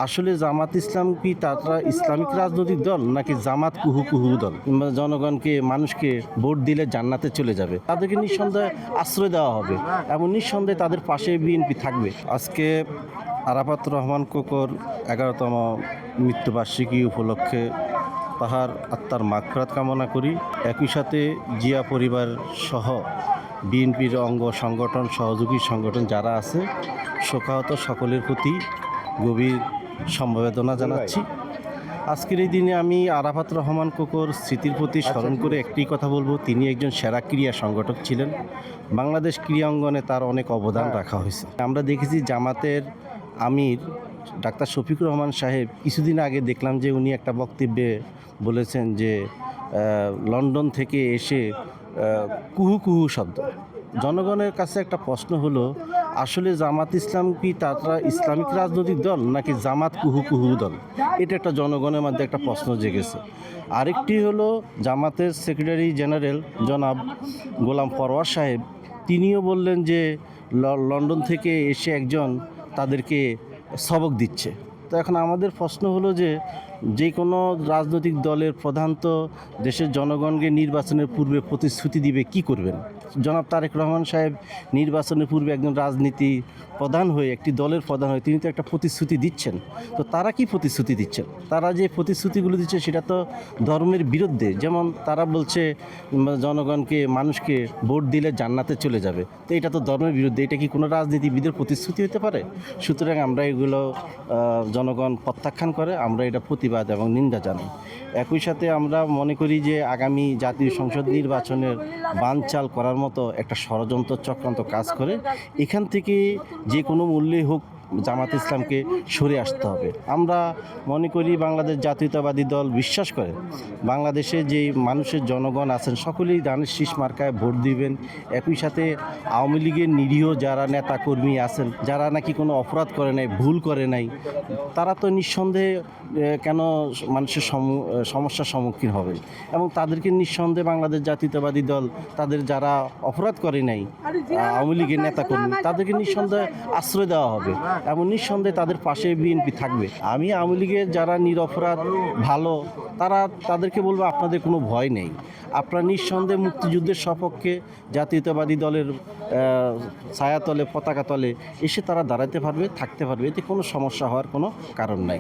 আসলে জামাত ইসলাম কি তারা ইসলামিক রাজনৈতিক দল নাকি জামাত কুহু কুহু দল কিংবা জনগণকে মানুষকে ভোট দিলে জান্নাতে চলে যাবে তাদেরকে নিঃসন্দেহে আশ্রয় দেওয়া হবে এবং নিঃসন্দেহে তাদের পাশে বিএনপি থাকবে। আজকে আরাফাত রহমান কোকর 11তম মৃত্যুবার্ষিকী উপলক্ষে তাহার আত্মার মাগফিরাত কামনা করি। একই সাথে জিয়া পরিবার সহ বিএনপির অঙ্গ সংগঠন সহযোগী সংগঠন যারা আছে শোকাহত সকলের প্রতি গভীর সমবেদনা জানাচ্ছি। আজকের এই দিনে আমি আরাফাত রহমান কোকর স্মৃতির প্রতি স্মরণ করে একটি কথা বলবো, তিনি একজন সেরা ক্রীড়া সংগঠক ছিলেন। বাংলাদেশ ক্রীড়া অঙ্গনে তার অনেক অবদান রাখা হয়েছে। আমরা দেখেছি জামাতের আমির ডাক্তার শফিকুর রহমান সাহেব কিছুদিন আগে দেখলাম যে উনি একটা বক্তব্যে বলেছেন যে লন্ডন থেকে এসে কুহু কুহু শব্দ। জনগণের কাছে একটা প্রশ্ন হলো, আসলে জামাত ইসলাম কি তারা ইসলামিক রাজনৈতিক দল নাকি জামাত কুহু কুহু দল? এটা একটা জনগণের মধ্যে একটা প্রশ্ন জেগেছে। আরেকটি হলো জামাতের সেক্রেটারি জেনারেল জনাব গোলাম পরওয়ার সাহেব, তিনিও বললেন যে লন্ডন থেকে এসে একজন তাদেরকে সবক দিচ্ছে। তো এখন আমাদের প্রশ্ন হলো যে কোনো রাজনৈতিক দলের প্রধান তো দেশের জনগণকে নির্বাচনের পূর্বে প্রতিশ্রুতি দিবে, কি করবেন? জনাব তারেক রহমান সাহেব নির্বাচনের পূর্বে একজন রাজনীতি প্রধান হয়ে একটি দলের প্রধান হয়ে তিনি তো একটা প্রতিশ্রুতি দিচ্ছেন। তো তারা কি প্রতিশ্রুতি দিচ্ছেন? তারা যে প্রতিশ্রুতিগুলো দিচ্ছে সেটা তো ধর্মের বিরুদ্ধে। যেমন তারা বলছে জনগণকে মানুষকে ভোট দিলে জান্নাতে চলে যাবে, তো এটা তো ধর্মের বিরুদ্ধে। এটা কি কোনো রাজনীতিবিদের প্রতিশ্রুতি হতে পারে? সুতরাং আমরা এগুলো জনগণ প্রত্যাখ্যান করে, আমরা এটা প্রতিবাদ এবং নিন্দা জানাই। একই সাথে আমরা মনে করি যে আগামী জাতীয় সংসদ নির্বাচনের বানচাল করার মতো একটা ষড়যন্ত্র চক্রান্ত কাজ করে। এখান থেকে যে কোনো মূল্যে হোক জামাত ইসলামকে সরে আসতে হবে। আমরা মনে করি বাংলাদেশ জাতীয়তাবাদী দল বিশ্বাস করে বাংলাদেশে যে মানুষের জনগণ আছেন সকলেই ধানের শীষ মার্কায় ভোট দিবেন। একই সাথে আওয়ামী লীগের নিরীহ যারা নেতাকর্মী আছেন, যারা নাকি কোনো অপরাধ করে নাই, ভুল করে নাই, তারা তো নিঃসন্দেহে কেন মানুষের সমস্যার সম্মুখীন হবে এবং তাদেরকে নিঃসন্দেহে বাংলাদেশ জাতীয়তাবাদী দল তাদের যারা অপরাধ করে নাই আওয়ামী লীগের নেতাকর্মী তাদেরকে নিঃসন্দেহে আশ্রয় দেওয়া হবে এবং নিঃসন্দেহে তাদের পাশে বিএনপি থাকবে। আমি আওয়ামী লীগের যারা নিরপরাধ ভালো তাদেরকে বলবো, আপনাদের কোনো ভয় নেই। আপনারা নিঃসন্দেহে মুক্তিযুদ্ধের সপক্ষে জাতীয়তাবাদী দলের ছায়াতলে পতাকা তলে এসে তারা দাঁড়াতে পারবে, থাকতে পারবে, এতে কোনো সমস্যা হওয়ার কোনো কারণ নাই।